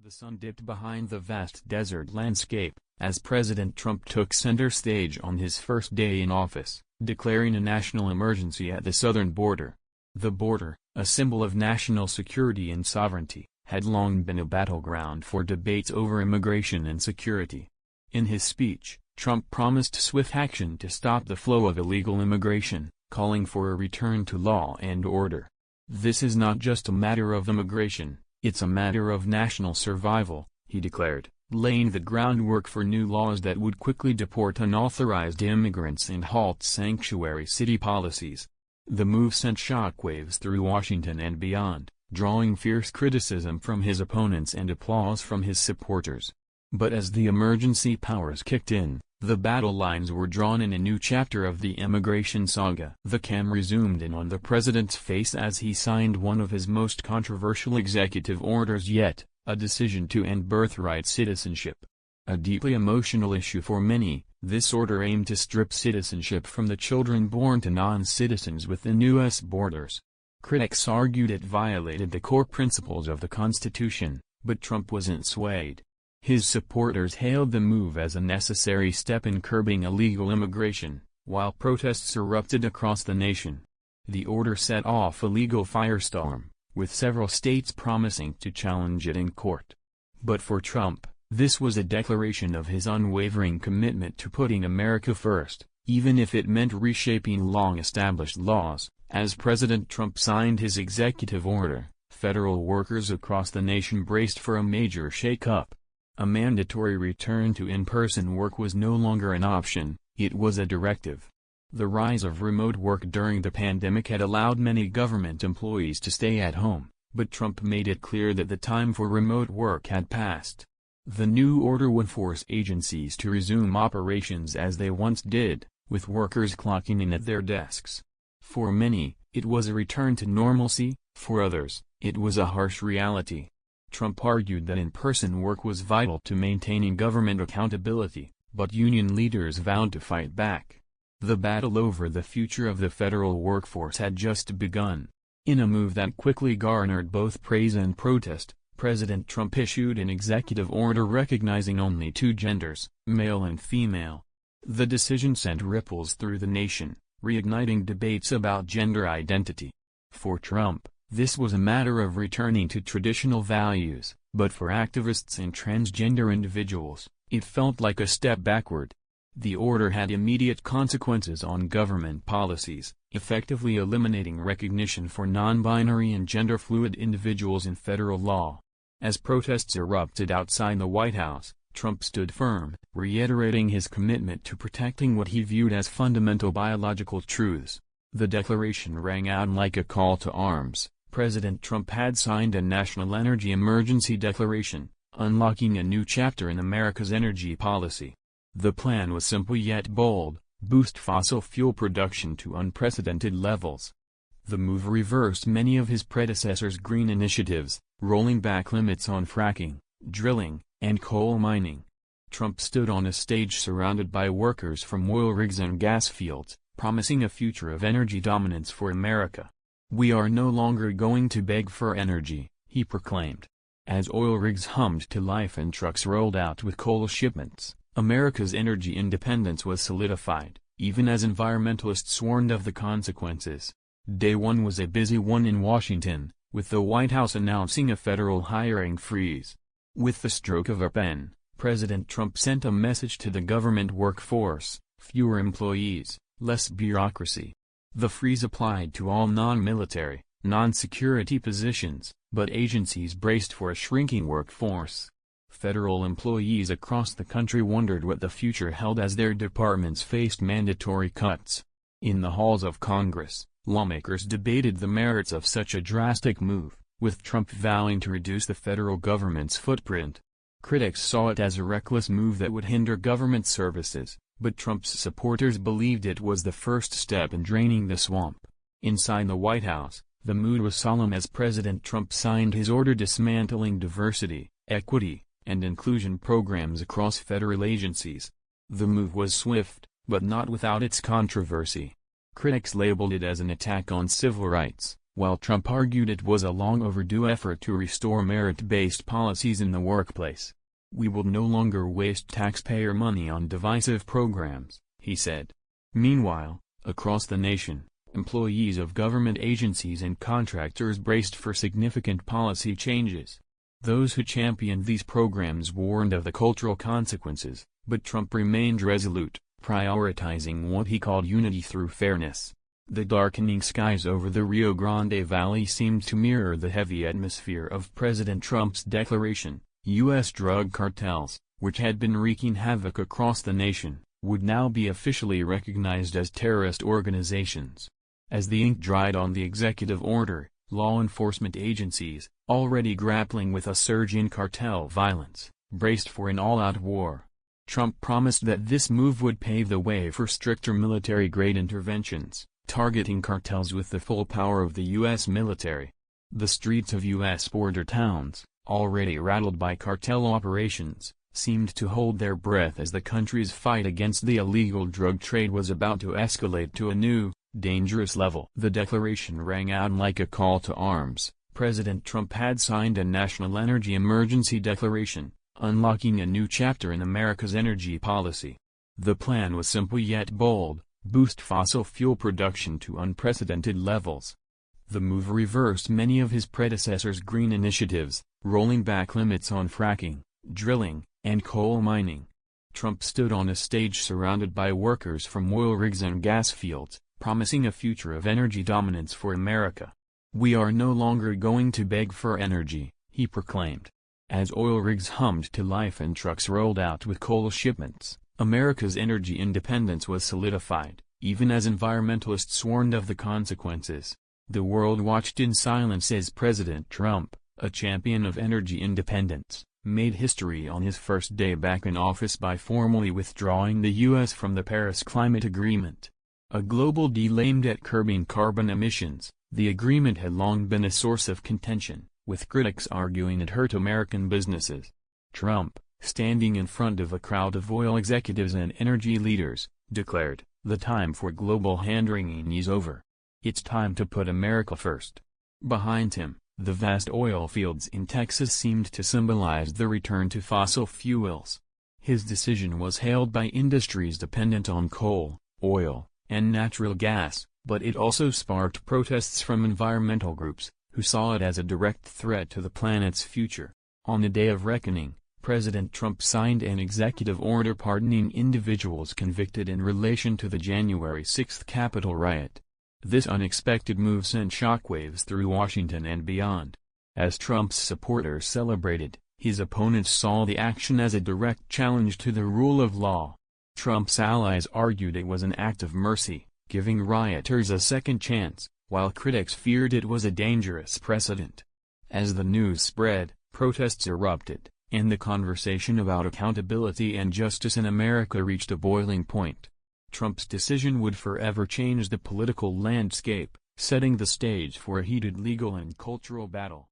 The sun dipped behind the vast desert landscape, as President Trump took center stage on his first day in office, declaring a national emergency at the southern border. The border, a symbol of national security and sovereignty, had long been a battleground for debates over immigration and security. In his speech, Trump promised swift action to stop the flow of illegal immigration, calling for a return to law and order. "This is not just a matter of immigration, it's a matter of national survival," he declared, laying the groundwork for new laws that would quickly deport unauthorized immigrants and halt sanctuary city policies. The move sent shockwaves through Washington and beyond, drawing fierce criticism from his opponents and applause from his supporters. But as the emergency powers kicked in, the battle lines were drawn in a new chapter of the immigration saga. The camera zoomed in on the president's face as he signed one of his most controversial executive orders yet, a decision to end birthright citizenship. A deeply emotional issue for many, this order aimed to strip citizenship from the children born to non-citizens within U.S. borders. Critics argued it violated the core principles of the Constitution, but Trump wasn't swayed. His supporters hailed the move as a necessary step in curbing illegal immigration, while protests erupted across the nation. The order set off a legal firestorm, with several states promising to challenge it in court. But for Trump, this was a declaration of his unwavering commitment to putting America first, even if it meant reshaping long-established laws. As President Trump signed his executive order, federal workers across the nation braced for a major shake-up. A mandatory return to in-person work was no longer an option, it was a directive. The rise of remote work during the pandemic had allowed many government employees to stay at home, but Trump made it clear that the time for remote work had passed. The new order would force agencies to resume operations as they once did, with workers clocking in at their desks. For many, it was a return to normalcy, for others, it was a harsh reality. Trump argued that in-person work was vital to maintaining government accountability, but union leaders vowed to fight back. The battle over the future of the federal workforce had just begun. In a move that quickly garnered both praise and protest, President Trump issued an executive order recognizing only two genders, male and female. The decision sent ripples through the nation, reigniting debates about gender identity. For Trump, this was a matter of returning to traditional values, but for activists and transgender individuals, it felt like a step backward. The order had immediate consequences on government policies, effectively eliminating recognition for non-binary and gender-fluid individuals in federal law. As protests erupted outside the White House, Trump stood firm, reiterating his commitment to protecting what he viewed as fundamental biological truths. The declaration rang out like a call to arms. President Trump had signed a national energy emergency declaration, unlocking a new chapter in America's energy policy. The plan was simple yet bold: boost fossil fuel production to unprecedented levels. The move reversed many of his predecessors' green initiatives, rolling back limits on fracking, drilling, and coal mining. Trump stood on a stage surrounded by workers from oil rigs and gas fields, promising a future of energy dominance for America. "We are no longer going to beg for energy," he proclaimed. As oil rigs hummed to life and trucks rolled out with coal shipments, America's energy independence was solidified, even as environmentalists warned of the consequences. Day one was a busy one in Washington, with the White House announcing a federal hiring freeze. With the stroke of a pen, President Trump sent a message to the government workforce: fewer employees, less bureaucracy. The freeze applied to all non-military, non-security positions, but agencies braced for a shrinking workforce. Federal employees across the country wondered what the future held as their departments faced mandatory cuts. In the halls of Congress, lawmakers debated the merits of such a drastic move, with Trump vowing to reduce the federal government's footprint. Critics saw it as a reckless move that would hinder government services, but Trump's supporters believed it was the first step in draining the swamp. Inside the White House, the mood was solemn as President Trump signed his order dismantling diversity, equity, and inclusion programs across federal agencies. The move was swift, but not without its controversy. Critics labeled it as an attack on civil rights, while Trump argued it was a long overdue effort to restore merit-based policies in the workplace. "We will no longer waste taxpayer money on divisive programs," he said. Meanwhile, across the nation, employees of government agencies and contractors braced for significant policy changes. Those who championed these programs warned of the cultural consequences, but Trump remained resolute, prioritizing what he called unity through fairness. The darkening skies over the Rio Grande Valley seemed to mirror the heavy atmosphere of President Trump's declaration. U.S. drug cartels, which had been wreaking havoc across the nation, would now be officially recognized as terrorist organizations. As the ink dried on the executive order, law enforcement agencies, already grappling with a surge in cartel violence, braced for an all-out war. Trump promised that this move would pave the way for stricter military-grade interventions, targeting cartels with the full power of the U.S. military. The streets of U.S. border towns, already rattled by cartel operations, seemed to hold their breath as the country's fight against the illegal drug trade was about to escalate to a new, dangerous level. The declaration rang out like a call to arms. President Trump had signed a national energy emergency declaration, unlocking a new chapter in America's energy policy. The plan was simple yet bold: boost fossil fuel production to unprecedented levels. The move reversed many of his predecessors' green initiatives, rolling back limits on fracking, drilling, and coal mining. Trump stood on a stage surrounded by workers from oil rigs and gas fields, promising a future of energy dominance for America. "We are no longer going to beg for energy," he proclaimed. As oil rigs hummed to life and trucks rolled out with coal shipments, America's energy independence was solidified, even as environmentalists warned of the consequences. The world watched in silence as President Trump, a champion of energy independence, made history on his first day back in office by formally withdrawing the U.S. from the Paris Climate Agreement. A global deal aimed at curbing carbon emissions, the agreement had long been a source of contention, with critics arguing it hurt American businesses. Trump, standing in front of a crowd of oil executives and energy leaders, declared, "The time for global hand-wringing is over. It's time to put America first." Behind him, the vast oil fields in Texas seemed to symbolize the return to fossil fuels. His decision was hailed by industries dependent on coal, oil, and natural gas, but it also sparked protests from environmental groups, who saw it as a direct threat to the planet's future. On the day of reckoning, President Trump signed an executive order pardoning individuals convicted in relation to the January 6 Capitol riot. This unexpected move sent shockwaves through Washington and beyond. As Trump's supporters celebrated, his opponents saw the action as a direct challenge to the rule of law. Trump's allies argued it was an act of mercy, giving rioters a second chance, while critics feared it was a dangerous precedent. As the news spread, protests erupted, and the conversation about accountability and justice in America reached a boiling point. Trump's decision would forever change the political landscape, setting the stage for a heated legal and cultural battle.